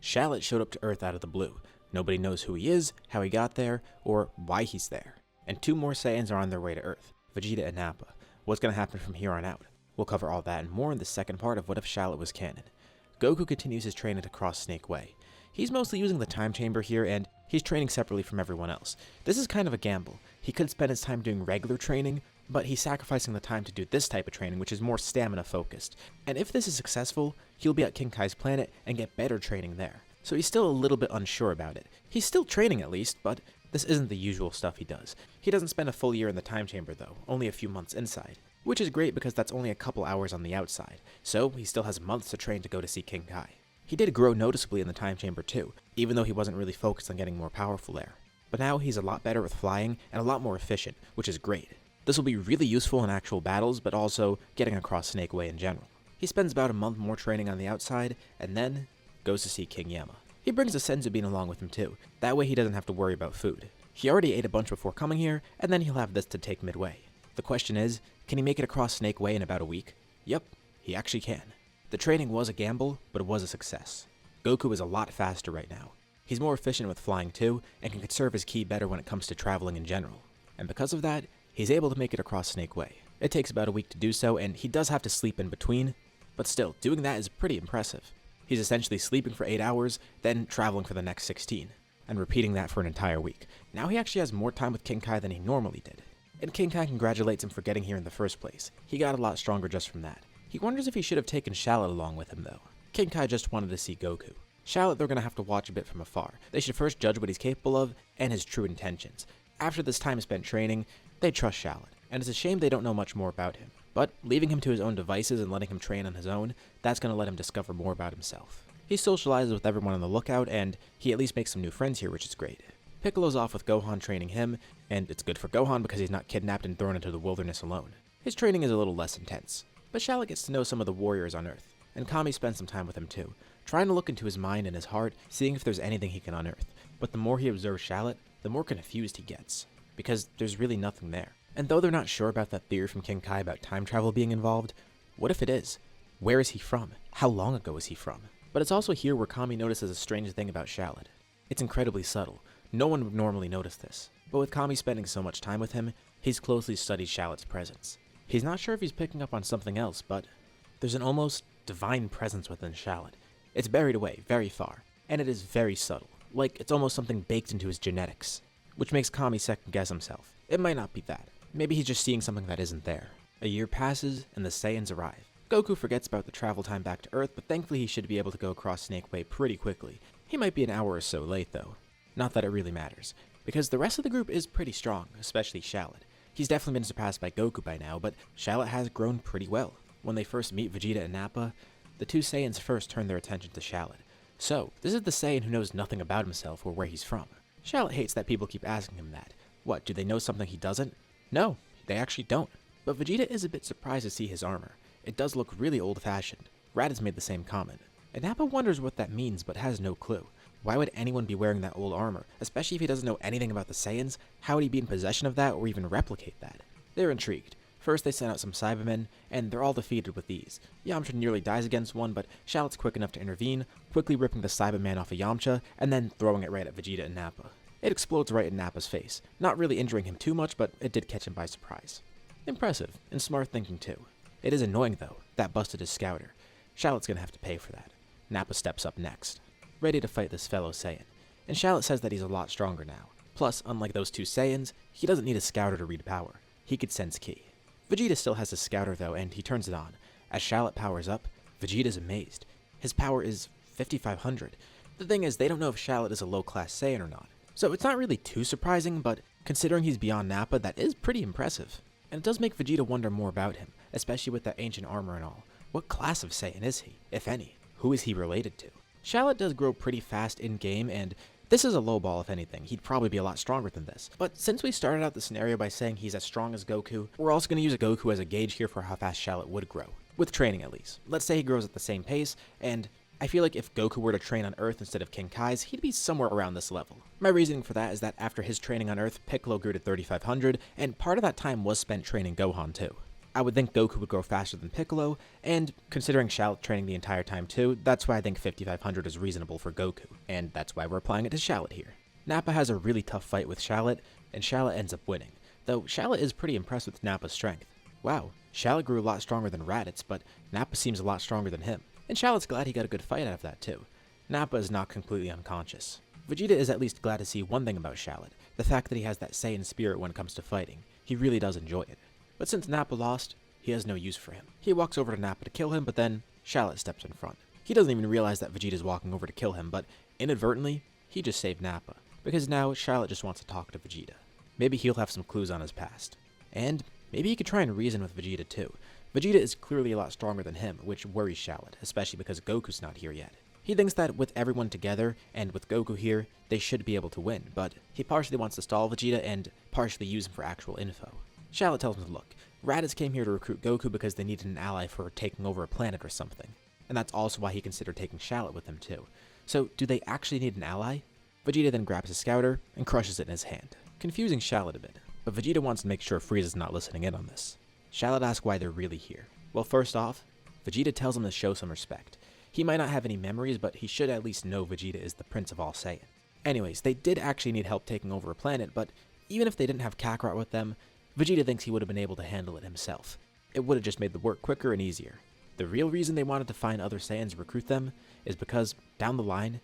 Shallot showed up to Earth out of the blue. Nobody knows who he is, how he got there, or why he's there. And 2 more Saiyans are on their way to Earth, Vegeta and Nappa. What's going to happen from here on out? We'll cover all that and more in the second part of What If Shallot Was Canon. Goku continues his training to cross Snake Way. He's mostly using the time chamber here, and he's training separately from everyone else. This is kind of a gamble. He could spend his time doing regular training, but he's sacrificing the time to do this type of training, which is more stamina focused. And if this is successful, he'll be at King Kai's planet and get better training there. So he's still a little bit unsure about it. He's still training at least, but this isn't the usual stuff he does. He doesn't spend a full year in the time chamber though, only a few months inside. Which is great because that's only a couple hours on the outside, so he still has months to train to go to see King Kai. He did grow noticeably in the time chamber too, even though he wasn't really focused on getting more powerful there. But now he's a lot better with flying and a lot more efficient, which is great. This will be really useful in actual battles, but also getting across Snake Way in general. He spends about a month more training on the outside, and then goes to see King Yama. He brings a senzu bean along with him too, that way he doesn't have to worry about food. He already ate a bunch before coming here, and then he'll have this to take midway. The question is, can he make it across Snake Way in about a week? Yep, he actually can. The training was a gamble, but it was a success. Goku is a lot faster right now. He's more efficient with flying too, and can conserve his ki better when it comes to traveling in general. And because of that, he's able to make it across Snake Way. It takes about a week to do so, and he does have to sleep in between, but still, doing that is pretty impressive. He's essentially sleeping for 8 hours, then traveling for the next 16, and repeating that for an entire week. Now he actually has more time with King Kai than he normally did. And King Kai congratulates him for getting here in the first place. He got a lot stronger just from that. He wonders if he should have taken Shallot along with him though. King Kai just wanted to see Goku. Shallot they're going to have to watch a bit from afar. They should first judge what he's capable of and his true intentions. After this time spent training, they trust Shallot, and it's a shame they don't know much more about him. But leaving him to his own devices and letting him train on his own, that's going to let him discover more about himself. He socializes with everyone on the lookout, and he at least makes some new friends here, which is great. Piccolo's off with Gohan training him, and it's good for Gohan because he's not kidnapped and thrown into the wilderness alone. His training is a little less intense, but Shallot gets to know some of the warriors on Earth, and Kami spends some time with him too, trying to look into his mind and his heart, seeing if there's anything he can unearth. But the more he observes Shallot, the more confused he gets, because there's really nothing there. And though they're not sure about that theory from King Kai about time travel being involved, what if it is? Where is he from? How long ago is he from? But it's also here where Kami notices a strange thing about Shallot. It's incredibly subtle. No one would normally notice this, but with Kami spending so much time with him, he's closely studied Shallot's presence. He's not sure if he's picking up on something else, but there's an almost divine presence within Shallot. It's buried away, very far, and it is very subtle, like it's almost something baked into his genetics, which makes Kami second guess himself. It might not be that. Maybe he's just seeing something that isn't there. A year passes, and the Saiyans arrive. Goku forgets about the travel time back to Earth, but thankfully he should be able to go across Snake Way pretty quickly. He might be an hour or so late though. Not that it really matters, because the rest of the group is pretty strong, especially Shallot. He's definitely been surpassed by Goku by now, but Shallot has grown pretty well. When they first meet Vegeta and Nappa, the 2 Saiyans first turn their attention to Shallot. So, this is the Saiyan who knows nothing about himself or where he's from. Shallot hates that people keep asking him that. What, do they know something he doesn't? No, they actually don't. But Vegeta is a bit surprised to see his armor. It does look really old-fashioned. Raditz made the same comment. And Nappa wonders what that means but has no clue. Why would anyone be wearing that old armor? Especially if he doesn't know anything about the Saiyans, how would he be in possession of that or even replicate that? They're intrigued. First they send out some Cybermen, and they're all defeated with ease. Yamcha nearly dies against one, but Shallot's quick enough to intervene, quickly ripping the Cyberman off of Yamcha, and then throwing it right at Vegeta and Nappa. It explodes right in Nappa's face, not really injuring him too much, but it did catch him by surprise. Impressive, and smart thinking too. It is annoying though, that busted his scouter. Shallot's gonna have to pay for that. Nappa steps up next, ready to fight this fellow Saiyan, and Shallot says that he's a lot stronger now. Plus, unlike those 2 Saiyans, he doesn't need a scouter to read power. He could sense ki. Vegeta still has his scouter though, and he turns it on. As Shallot powers up, Vegeta's amazed. His power is 5500. The thing is, they don't know if Shallot is a low-class Saiyan or not. So it's not really too surprising, but considering he's beyond Nappa, that is pretty impressive. And it does make Vegeta wonder more about him, especially with that ancient armor and all. What class of Saiyan is he, if any? Who is he related to? Shallot does grow pretty fast in-game, and this is a low ball if anything. He'd probably be a lot stronger than this. But since we started out the scenario by saying he's as strong as Goku, we're also going to use a Goku as a gauge here for how fast Shallot would grow. With training at least. Let's say he grows at the same pace, and I feel like if Goku were to train on Earth instead of King Kai's, he'd be somewhere around this level. My reasoning for that is that after his training on Earth, Piccolo grew to 3500, and part of that time was spent training Gohan too. I would think Goku would grow faster than Piccolo, and considering Shallot training the entire time too, that's why I think 5500 is reasonable for Goku, and that's why we're applying it to Shallot here. Nappa has a really tough fight with Shallot, and Shallot ends up winning, though Shallot is pretty impressed with Nappa's strength. Wow, Shallot grew a lot stronger than Raditz, but Nappa seems a lot stronger than him, and Shallot's glad he got a good fight out of that too. Nappa is not completely unconscious. Vegeta is at least glad to see one thing about Shallot, the fact that he has that Saiyan spirit when it comes to fighting. He really does enjoy it. But since Nappa lost, he has no use for him. He walks over to Nappa to kill him, but then Shallot steps in front. He doesn't even realize that Vegeta's walking over to kill him, but inadvertently, he just saved Nappa, because now Shallot just wants to talk to Vegeta. Maybe he'll have some clues on his past. And maybe he could try and reason with Vegeta too. Vegeta is clearly a lot stronger than him, which worries Shallot, especially because Goku's not here yet. He thinks that with everyone together, and with Goku here, they should be able to win, but he partially wants to stall Vegeta and partially use him for actual info. Shallot tells him to look, Raditz came here to recruit Goku because they needed an ally for taking over a planet or something, and that's also why he considered taking Shallot with him too. So, do they actually need an ally? Vegeta then grabs his scouter and crushes it in his hand, confusing Shallot a bit, but Vegeta wants to make sure Frieza's not listening in on this. Shallot asks why they're really here. Well, first off, Vegeta tells him to show some respect. He might not have any memories, but he should at least know Vegeta is the Prince of all Saiyans. Anyways, they did actually need help taking over a planet, but even if they didn't have Kakarot with them, Vegeta thinks he would have been able to handle it himself. It would have just made the work quicker and easier. The real reason they wanted to find other Saiyans to recruit them is because, down the line,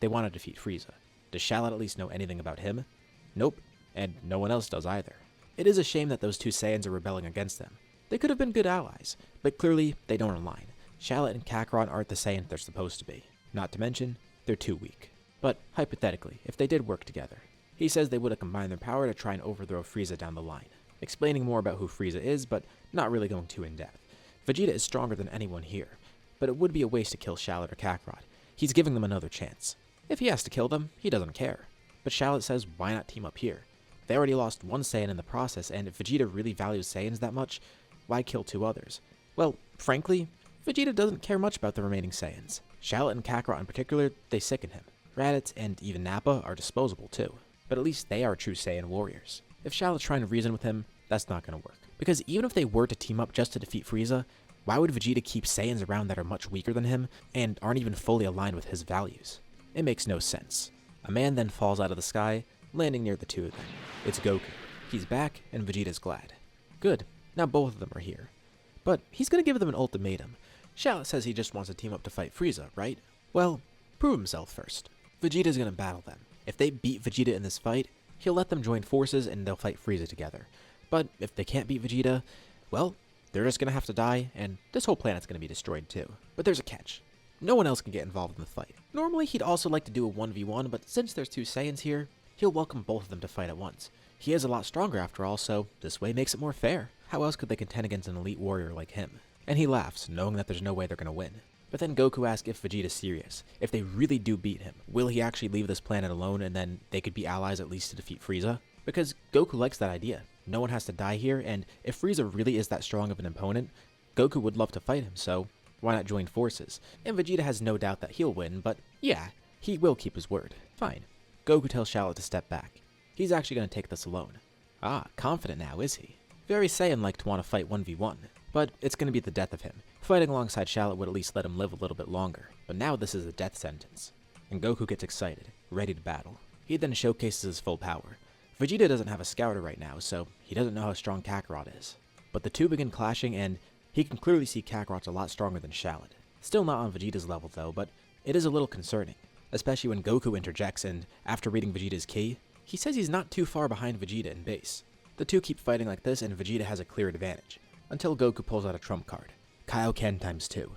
they want to defeat Frieza. Does Shallot at least know anything about him? Nope, and no one else does either. It is a shame that those two Saiyans are rebelling against them. They could have been good allies, but clearly they don't align. Shallot and Kakarot aren't the Saiyans they're supposed to be. Not to mention, they're too weak. But hypothetically, if they did work together, he says they would have combined their power to try and overthrow Frieza down the line, explaining more about who Frieza is, but not really going too in-depth. Vegeta is stronger than anyone here, but it would be a waste to kill Shallot or Kakarot. He's giving them another chance. If he has to kill them, he doesn't care. But Shallot says why not team up here? They already lost one Saiyan in the process, and if Vegeta really values Saiyans that much, why kill two others? Well, frankly, Vegeta doesn't care much about the remaining Saiyans. Shallot and Kakarot in particular, they sicken him. Raditz and even Nappa are disposable too, but at least they are true Saiyan warriors. If Shallot's trying to reason with him, that's not going to work. Because even if they were to team up just to defeat Frieza, why would Vegeta keep Saiyans around that are much weaker than him and aren't even fully aligned with his values? It makes no sense. A man then falls out of the sky, landing near the two of them. It's Goku. He's back, and Vegeta's glad. Good, now both of them are here. But he's going to give them an ultimatum. Shallot says he just wants to team up to fight Frieza, right? Well, prove himself first. Vegeta's going to battle them. If they beat Vegeta in this fight, he'll let them join forces and they'll fight Frieza together. But if they can't beat Vegeta, well, they're just going to have to die, and this whole planet's going to be destroyed too. But there's a catch. No one else can get involved in the fight. Normally, he'd also like to do a 1v1, but since there's two Saiyans here, he'll welcome both of them to fight at once. He is a lot stronger after all, so this way makes it more fair. How else could they contend against an elite warrior like him? And he laughs, knowing that there's no way they're going to win. But then Goku asks if Vegeta's serious. If they really do beat him, will he actually leave this planet alone and then they could be allies at least to defeat Frieza? Because Goku likes that idea. No one has to die here, and if Frieza really is that strong of an opponent, Goku would love to fight him, so why not join forces? And Vegeta has no doubt that he'll win, but yeah, he will keep his word. Fine. Goku tells Shallot to step back. He's actually going to take this alone. Ah, confident now, is he? Very Saiyan-like to want to fight 1v1, but it's going to be the death of him. Fighting alongside Shallot would at least let him live a little bit longer, but now this is a death sentence. And Goku gets excited, ready to battle. He then showcases his full power. Vegeta doesn't have a scouter right now, so he doesn't know how strong Kakarot is. But the two begin clashing, and he can clearly see Kakarot's a lot stronger than Shallot. Still not on Vegeta's level though, but it is a little concerning, especially when Goku interjects and, after reading Vegeta's ki, he says he's not too far behind Vegeta in base. The two keep fighting like this, and Vegeta has a clear advantage, until Goku pulls out a trump card, Kaioken ×2.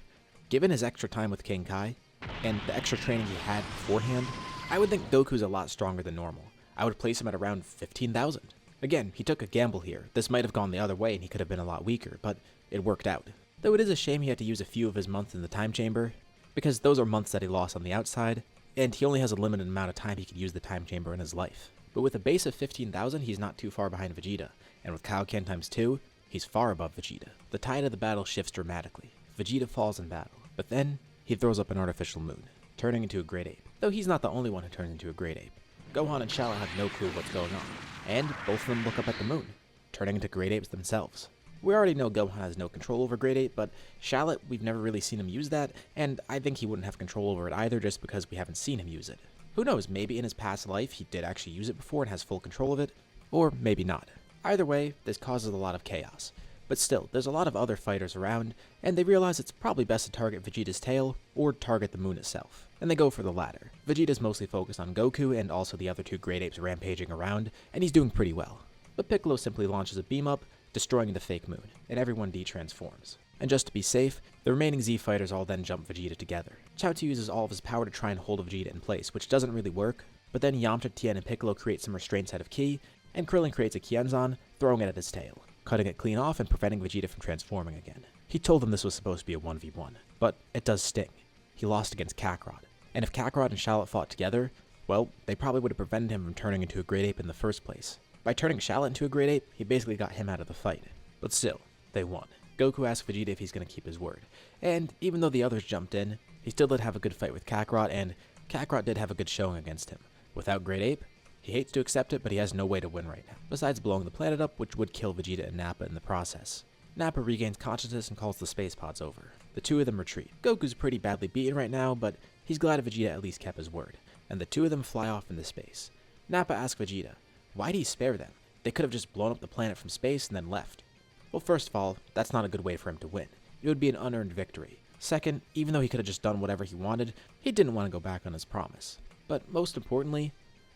Given his extra time with King Kai, and the extra training he had beforehand, I would think Goku's a lot stronger than normal. I would place him at around 15,000. Again, he took a gamble here. This might have gone the other way and he could have been a lot weaker, but it worked out. Though it is a shame he had to use a few of his months in the time chamber, because those are months that he lost on the outside, and he only has a limited amount of time he could use the time chamber in his life. But with a base of 15,000, he's not too far behind Vegeta, and with Kaioken ×2, he's far above Vegeta. The tide of the battle shifts dramatically. Vegeta falls in battle, but then he throws up an artificial moon, turning into a great ape. Though he's not the only one who turns into a great ape. Gohan and Shallot have no clue what's going on, and both of them look up at the moon, turning into great apes themselves. We already know Gohan has no control over Grade 8, but Shallot, we've never really seen him use that, and I think he wouldn't have control over it either just because we haven't seen him use it. Who knows, maybe in his past life he did actually use it before and has full control of it, or maybe not. Either way, this causes a lot of chaos. But still, there's a lot of other fighters around, and they realize it's probably best to target Vegeta's tail, or target the moon itself. And they go for the latter. Vegeta's mostly focused on Goku and also the other two Great Apes rampaging around, and he's doing pretty well. But Piccolo simply launches a beam up, destroying the fake moon, and everyone de-transforms. And just to be safe, the remaining Z fighters all then jump Vegeta together. Chaozu uses all of his power to try and hold Vegeta in place, which doesn't really work, but then Yamcha, Tien, and Piccolo create some restraints out of Ki, and Krillin creates a Kienzan, throwing it at his tail, cutting it clean off and preventing Vegeta from transforming again. He told them this was supposed to be a 1v1, but it does sting. He lost against Kakarot, and if Kakarot and Shallot fought together, well, they probably would have prevented him from turning into a Great Ape in the first place. By turning Shallot into a Great Ape, he basically got him out of the fight. But still, they won. Goku asked Vegeta if he's going to keep his word, and even though the others jumped in, he still did have a good fight with Kakarot, and Kakarot did have a good showing against him. Without Great Ape, he hates to accept it, but he has no way to win right now, besides blowing the planet up, which would kill Vegeta and Nappa in the process. Nappa regains consciousness and calls the space pods over. The two of them retreat. Goku's pretty badly beaten right now, but he's glad Vegeta at least kept his word, and the two of them fly off into space. Nappa asks Vegeta, why'd he spare them? They could have just blown up the planet from space and then left. Well, first of all, that's not a good way for him to win. It would be an unearned victory. Second, even though he could have just done whatever he wanted, he didn't want to go back on his promise. But most importantly,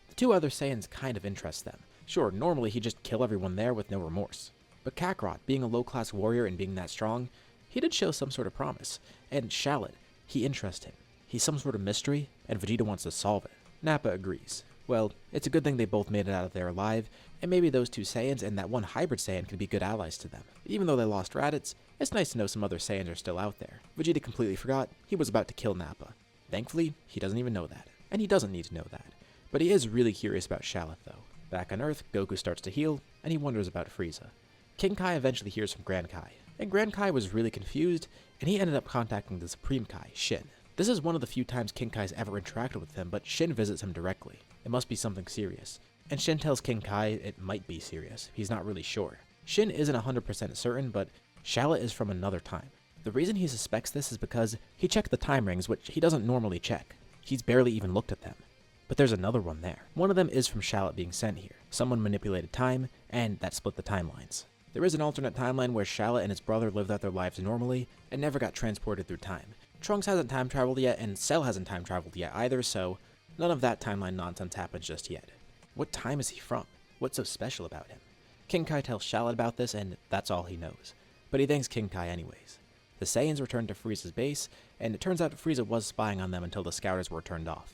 the two other Saiyans kind of interest them. Sure, normally he'd just kill everyone there with no remorse. But Kakarot, being a low-class warrior and being that strong, he did show some sort of promise. And Shallot, he interests him. He's some sort of mystery, and Vegeta wants to solve it. Nappa agrees. Well, it's a good thing they both made it out of there alive, and maybe those two Saiyans and that one hybrid Saiyan could be good allies to them. Even though they lost Raditz, it's nice to know some other Saiyans are still out there. Vegeta completely forgot he was about to kill Nappa. Thankfully, he doesn't even know that. And he doesn't need to know that. But he is really curious about Shallot though. Back on Earth, Goku starts to heal, and he wonders about Frieza. King Kai eventually hears from Grand Kai, and Grand Kai was really confused, and he ended up contacting the Supreme Kai, Shinn. This is one of the few times King Kai's ever interacted with him, but Shinn visits him directly. It must be something serious. And Shinn tells King Kai it might be serious. He's not really sure. Shinn isn't 100% certain, but Shallot is from another time. The reason he suspects this is because he checked the time rings, which he doesn't normally check. He's barely even looked at them. But there's another one there. One of them is from Shallot being sent here. Someone manipulated time, and that split the timelines. There is an alternate timeline where Shallot and his brother lived out their lives normally and never got transported through time. Trunks hasn't time traveled yet, and Cell hasn't time traveled yet either, so none of that timeline nonsense happens just yet. What time is he from? What's so special about him? King Kai tells Shallot about this, and that's all he knows. But he thanks King Kai anyways. The Saiyans return to Frieza's base, and it turns out Frieza was spying on them until the scouters were turned off.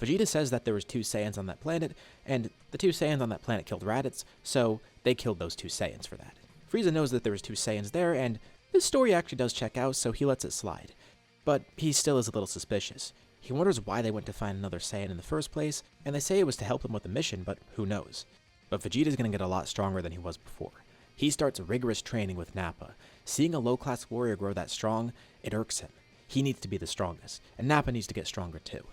Vegeta says that there was two Saiyans on that planet, and the two Saiyans on that planet killed Raditz, so they killed those two Saiyans for that. Frieza knows that there was two Saiyans there, and this story actually does check out, so he lets it slide. But he still is a little suspicious. He wonders why they went to find another Saiyan in the first place, and they say it was to help them with the mission, but who knows. But Vegeta's gonna get a lot stronger than he was before. He starts rigorous training with Nappa. Seeing a low-class warrior grow that strong, it irks him. He needs to be the strongest, and Nappa needs to get stronger too.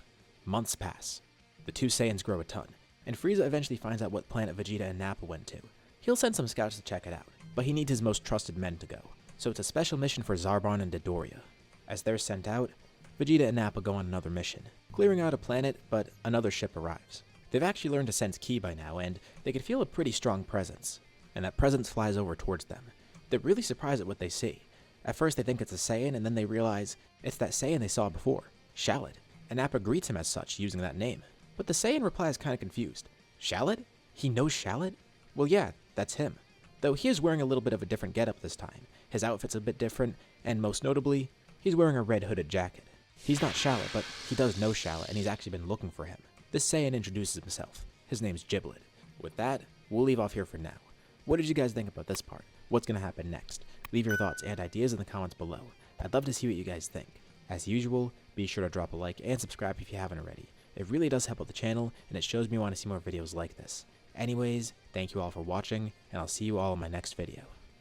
Months pass. The two Saiyans grow a ton, and Frieza eventually finds out what planet Vegeta and Nappa went to. He'll send some scouts to check it out, but he needs his most trusted men to go. So it's a special mission for Zarbon and Dodoria. As they're sent out, Vegeta and Nappa go on another mission, clearing out a planet, but another ship arrives. They've actually learned to sense Ki by now, and they can feel a pretty strong presence, and that presence flies over towards them. They're really surprised at what they see. At first they think it's a Saiyan, and then they realize it's that Saiyan they saw before, Shallot, and Nappa greets him as such, using that name. But the Saiyan replies kind of confused. Shallot? He knows Shallot? Well yeah, that's him. Though he is wearing a little bit of a different getup this time. His outfit's a bit different, and most notably, he's wearing a red hooded jacket. He's not Shallot, but he does know Shallot, and he's actually been looking for him. This Saiyan introduces himself. His name's Giblet. With that, we'll leave off here for now. What did you guys think about this part? What's going to happen next? Leave your thoughts and ideas in the comments below. I'd love to see what you guys think. As usual, be sure to drop a like and subscribe if you haven't already. It really does help out the channel, and it shows me you want to see more videos like this. Anyways, thank you all for watching, and I'll see you all in my next video.